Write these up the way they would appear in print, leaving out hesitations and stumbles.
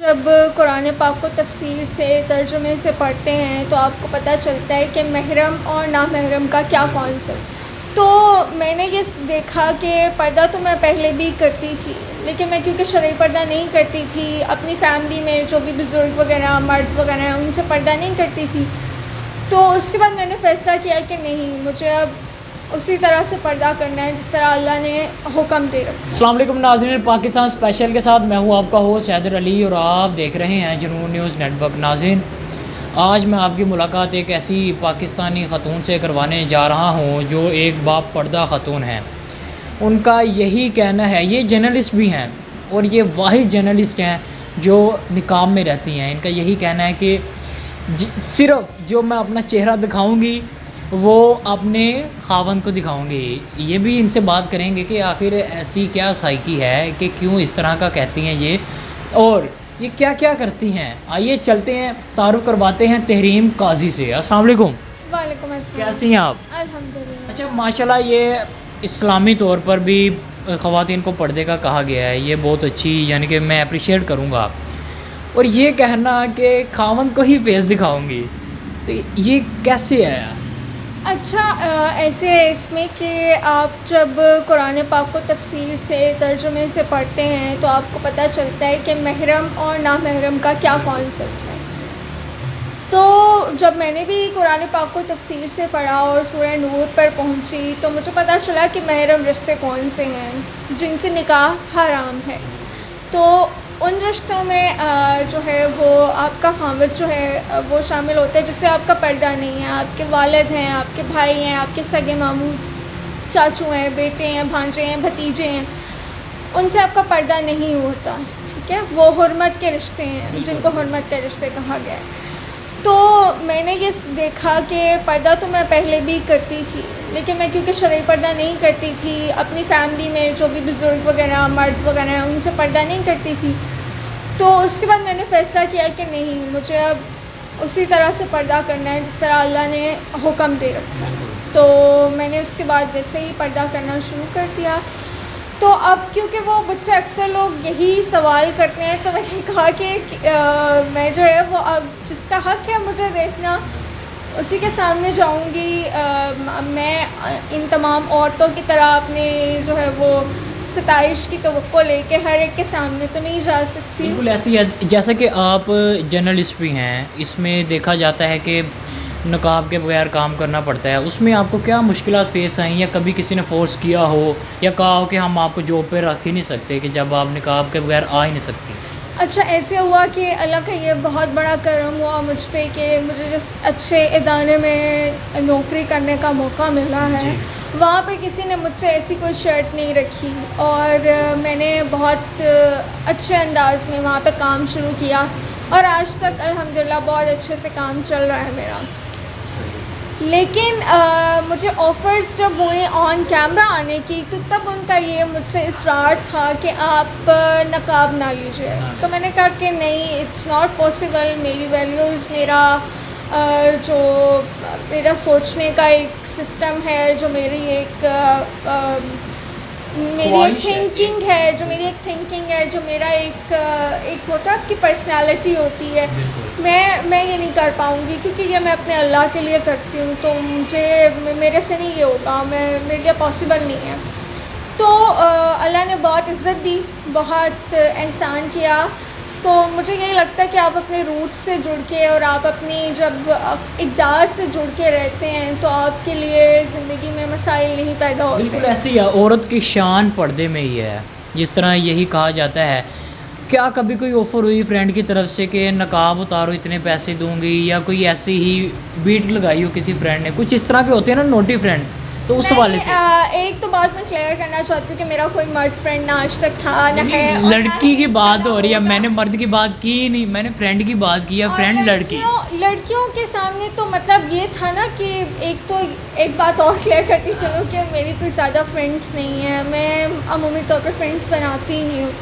जब कुरान पाक को तफसीर से तर्जुमे से पढ़ते हैं तो आपको पता चलता है कि महरम और नामहरम का क्या कॉन्सेप्ट। तो मैंने ये देखा कि पर्दा तो मैं पहले भी करती थी, लेकिन मैं क्योंकि शरई पर्दा नहीं करती थी, अपनी फ़ैमिली में जो भी बुज़ुर्ग वगैरह मर्द वगैरह हैं उनसे पर्दा नहीं करती थी। तो उसके बाद मैंने फ़ैसला किया कि नहीं, मुझे अब उसी तरह से पर्दा करना है जिस तरह अल्लाह ने हुक्म दे रखा है। अस्सलाम वालेकुम नाज़रीन, पाकिस्तान स्पेशल के साथ मैं हूं आपका होस्ट हैदर अली और आप देख रहे हैं जुनून न्यूज़ नेटवर्क। नाज़रीन, आज मैं आपकी मुलाकात एक ऐसी पाकिस्तानी ख़तून से करवाने जा रहा हूं जो एक बाप पर्दा ख़तून हैं। उनका यही कहना है, ये जर्नलिस्ट भी हैं और ये वाहिद जर्नलिस्ट हैं जो निकाब में रहती हैं। इनका यही कहना है कि सिर्फ जो मैं अपना चेहरा दिखाऊंगी वो अपने खावंद को दिखाऊंगी। ये भी इनसे बात करेंगे कि आखिर ऐसी क्या साइकी है कि क्यों इस तरह का कहती हैं ये, और ये क्या क्या करती हैं। आइए चलते हैं, तारुफ करवाते हैं तहरीम काजी से। अस्सलाम वालेकुम। वालेकुम अस्सलाम। कैसी हैं आप? अल्हम्दुलिल्लाह। अच्छा, माशाल्लाह, ये इस्लामी तौर पर भी ख़वातीन को पर्दे का कहा गया है, ये बहुत अच्छी, यानी कि मैं अप्रिशिएट करूँगा। और ये कहना कि खावंद को ही फेस दिखाऊंगी, तो ये कैसे आया? अच्छा, ऐसे है इसमें कि आप जब कुरान पाक को तफसीर से तर्जुमे से पढ़ते हैं तो आपको पता चलता है कि महरम और नामहरम का क्या कॉन्सेप्ट है। तो जब मैंने भी कुरान पाक को तफसीर से पढ़ा और सूरह नूर पर पहुंची तो मुझे पता चला कि महरम रिश्ते कौन से हैं जिनसे निकाह हराम है। तो उन रिश्तों में जो है वो आपका खामिद जो है वो शामिल होता है जिससे आपका पर्दा नहीं है। आपके वालिद हैं, आपके भाई हैं, आपके सगे मामू चाचू हैं, बेटे हैं, भांजे हैं, भतीजे हैं, उनसे आपका पर्दा नहीं होता। ठीक है, वो हुर्मत के रिश्ते हैं जिनको हुर्मत के रिश्ते कहा गया है। तो मैंने ये देखा कि पर्दा तो मैं पहले भी करती थी, लेकिन मैं क्योंकि शरई पर्दा नहीं करती थी, अपनी फ़ैमिली में जो भी बुज़ुर्ग वगैरह मर्द वगैरह हैं उनसे पर्दा नहीं करती थी। तो उसके बाद मैंने फ़ैसला किया कि नहीं, मुझे अब उसी तरह से पर्दा करना है जिस तरह अल्लाह ने हुक्म दे रखा है। तो मैंने उसके बाद वैसे ही पर्दा करना शुरू कर दिया। तो अब क्योंकि वो मुझसे अक्सर लोग यही सवाल करते हैं तो मैंने कहा कि मैं जो है वो अब जिसका हक़ है मुझे देखना उसी के सामने जाऊंगी। मैं इन तमाम औरतों की तरह अपने जो है वो सताइश की तवक्को लेके हर एक के सामने तो नहीं जा सकती। बिल्कुल ऐसी है, जैसा कि आप जर्नलिस्ट भी हैं, इसमें देखा जाता है कि नकाब के बगैर काम करना पड़ता है। उसमें आपको क्या मुश्किलात फेस आई, या कभी किसी ने फ़ोर्स किया हो या कहा हो कि हम आपको जॉब पे रख ही नहीं सकते, कि जब आप नकाब के बगैर आ ही नहीं सकती? अच्छा, ऐसे हुआ कि अल्लाह का ये बहुत बड़ा करम हुआ मुझ पे कि मुझे जिस अच्छे इदारे में नौकरी करने का मौका मिला है वहाँ पे किसी ने मुझसे ऐसी कोई शर्त नहीं रखी और मैंने बहुत अच्छे अंदाज में वहाँ पे काम शुरू किया और आज तक अल्हम्दुलिल्लाह बहुत अच्छे से काम चल रहा है मेरा। लेकिन मुझे ऑफ़र्स जब हुए ऑन कैमरा आने की तो तब उनका ये मुझसे इसरार था कि आप नकाब ना लीजिए। तो मैंने कहा कि नहीं, इट्स नॉट पॉसिबल। मेरी वैल्यूज़, जो मेरा सोचने का एक सिस्टम है, जो मेरी एक थिंकिंग है, जो मेरा एक होता है आपकी पर्सनालिटी होती है, मैं ये नहीं कर पाऊँगी क्योंकि ये मैं अपने अल्लाह के लिए करती हूँ। तो मेरे से नहीं ये होगा, मेरे लिए पॉसिबल नहीं है। तो अल्लाह ने बहुत इज़्ज़त दी, बहुत एहसान किया। तो मुझे यही लगता है कि आप अपने रूट्स से जुड़ के और आप अपनी जब इक़दार से जुड़ के रहते हैं तो आपके लिए ज़िंदगी में मसाइल नहीं पैदा होते। बिल्कुल ऐसी है, औरत की शान पर्दे में ही है, जिस तरह यही कहा जाता है। क्या कभी कोई ऑफ़र हुई फ्रेंड की तरफ से कि नकाब उतारो, इतने पैसे दूंगी, या कोई ऐसी ही बीट लगाई हो किसी फ्रेंड ने? कुछ इस तरह के होते हैं ना नोटी फ्रेंड्स, तो उस वाले से एक तो बात मैं क्लियर करना चाहती हूँ कि मेरा कोई मर्द फ्रेंड ना आज तक था ना है। लड़की की बात हो रही है, मैंने मर्द की बात की नहीं, मैंने फ्रेंड की बात की है। फ्रेंड लड़कियों के सामने तो मतलब ये था ना कि एक बात और क्लियर करती चलो कि मेरी कोई ज़्यादा फ्रेंड्स नहीं है, मैं अमूमी तौर पर फ्रेंड्स बनाती ही नहीं हूँ।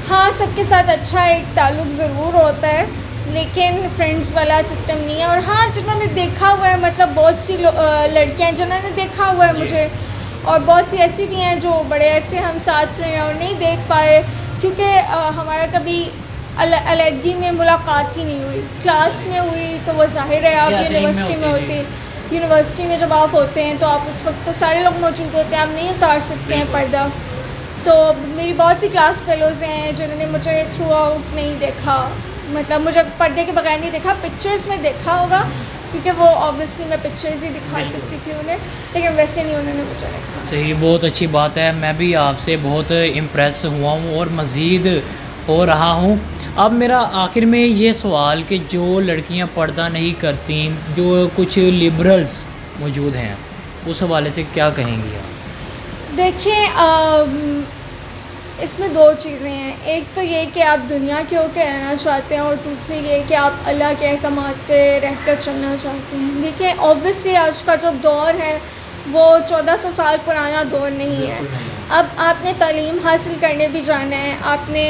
हाँ, सबके साथ अच्छा एक ताल्लुक़ ज़रूर होता है, लेकिन फ्रेंड्स वाला सिस्टम नहीं है। और हाँ, जिन्होंने देखा हुआ है, मतलब बहुत सी लड़कियाँ जिन्होंने देखा हुआ है मुझे, और बहुत सी ऐसी भी हैं जो बड़े अरसे हम साथ रहे और नहीं देख पाए क्योंकि हमारा कभी अलहदगी में मुलाकात ही नहीं हुई। क्लास में हुई तो वो ज़ाहिर है, आप यूनिवर्सिटी में होते, यूनिवर्सिटी में जब आप होते हैं तो आप उस वक्त तो सारे लोग मौजूद होते हैं, आप नहीं उतार सकते हैं पर्दा। तो मेरी बहुत सी क्लास फेलोज़ हैं जिन्होंने मुझे थ्रू आउट नहीं देखा, मतलब मुझे पर्दे के बगैर नहीं देखा, पिक्चर्स में देखा होगा क्योंकि वो ऑब्वियसली मैं पिक्चर्स ही दिखा सकती थी उन्हें, लेकिन वैसे नहीं उन्होंने मुझे देखा। सही, बहुत अच्छी बात है। मैं भी आपसे बहुत इम्प्रेस हुआ हूँ और मज़ीद हो रहा हूँ। अब मेरा आखिर में ये सवाल कि जो लड़कियाँ पर्दा नहीं करती, जो कुछ लिबरल्स मौजूद हैं, उस हवाले से क्या कहेंगी आप? देखिए, इसमें दो चीज़ें हैं। एक तो ये कि आप दुनिया के होकर रहना चाहते हैं और दूसरी ये कि आप अल्लाह के अहकामात पे रहकर चलना चाहते हैं। देखिए, ऑब्वियसली आज का जो दौर है वो 1400 साल पुराना दौर नहीं है। अब आपने तालीम हासिल करने भी जाना है, आपने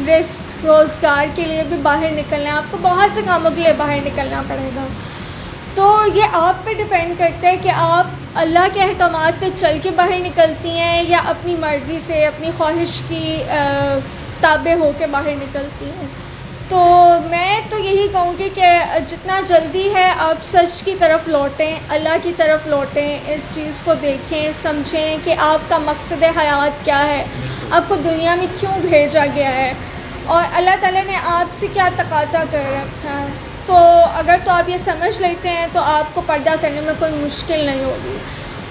रिस्क रोज़गार के लिए भी बाहर निकलना है, आपको बहुत से कामों के लिए बाहर निकलना पड़ेगा। तो ये आप पे डिपेंड करता है कि आप अल्लाह के अहकामात पे चल के बाहर निकलती हैं या अपनी मर्ज़ी से अपनी ख्वाहिश की ताबे हो के बाहर निकलती हैं। तो मैं तो यही कहूँगी कि जितना जल्दी है आप सच की तरफ लौटें, अल्लाह की तरफ लौटें, इस चीज़ को देखें, समझें कि आपका मकसद हयात क्या है, आपको दुनिया में क्यों भेजा गया है और अल्लाह ताला ने आपसे क्या तकाज़ा कर रखा है। तो अगर तो आप ये समझ लेते हैं तो आपको पर्दा करने में कोई मुश्किल नहीं होगी।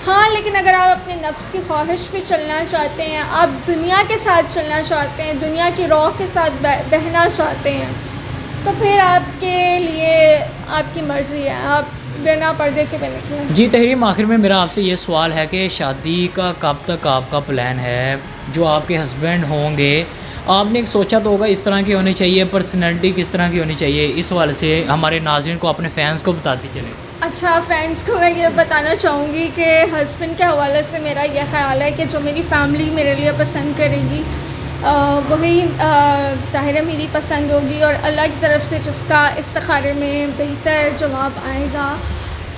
हाँ, लेकिन अगर आप अपने नफ्स की ख्वाहिश पे चलना चाहते हैं, आप दुनिया के साथ चलना चाहते हैं, दुनिया की रौह के साथ बहना चाहते हैं, तो फिर आपके लिए आपकी मर्ज़ी है, आप बिना पर्दे के भी निकलें। जी तहरीम, आखिर में मेरा आपसे ये सवाल है कि शादी का कब तक आपका प्लान है? जो आपके हस्बैंड होंगे, आपने एक सोचा तो होगा इस तरह की होनी चाहिए, पर्सनैलिटी किस तरह की होनी चाहिए, इस हवाले से हमारे नाज़रीन को, अपने फ़ैन्स को बताती चलें। अच्छा, फ़ैन्स को मैं ये बताना चाहूँगी कि हस्बैंड के हवाले से मेरा ये ख़्याल है कि जो मेरी फ़ैमिली मेरे लिए पसंद करेगी वही ज़ाहिर है मेरी पसंद होगी, और अल्लाह की तरफ से जिसका इस्तिखारे में बेहतर जवाब आएगा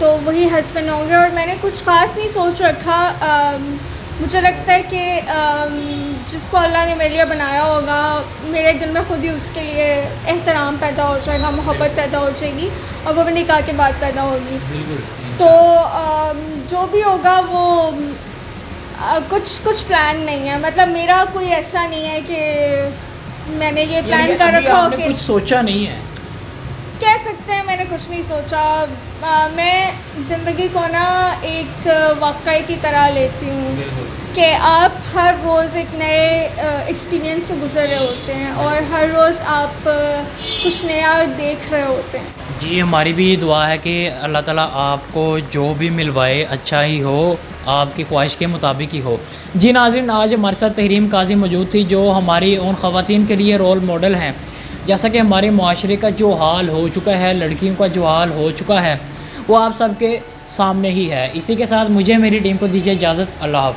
तो वही हस्बैंड होंगे। और मैंने कुछ ख़ास नहीं सोच रखा। मुझे लगता है कि जिसको अल्लाह ने मेरे लिए बनाया होगा, मेरे दिल में ख़ुद ही उसके लिए एहतराम पैदा हो जाएगा, मोहब्बत पैदा हो जाएगी और वो भी निकाह के बाद पैदा होगी। तो जो भी होगा वो कुछ प्लान नहीं है, मतलब मेरा कोई ऐसा नहीं है कि मैंने ये प्लान कर रखा हो कि कुछ सोचा नहीं है, कह सकते हैं मैंने कुछ नहीं सोचा। मैं ज़िंदगी को ना एक वाक़ई की तरह लेती हूँ कि आप हर रोज़ एक नए एक्सपीरियंस से गुज़र रहे होते हैं और हर रोज़ आप कुछ नया देख रहे होते हैं। जी हमारी भी दुआ है कि अल्लाह ताला आपको जो भी मिलवाए अच्छा ही हो, आपकी ख्वाहिश के मुताबिक ही हो। जी नाज़रीन, आज हमारे साथ तहरीम काजी मौजूद थी जो हमारी उन ख़वातीन के लिए रोल मॉडल हैं। जैसा कि हमारे माशरे का जो हाल हो चुका है, लड़कियों का जो हाल हो चुका है, वो आप सबके सामने ही है। इसी के साथ मुझे मेरी टीम को दीजिए इजाज़त। अल्लाह हाफ़िज़।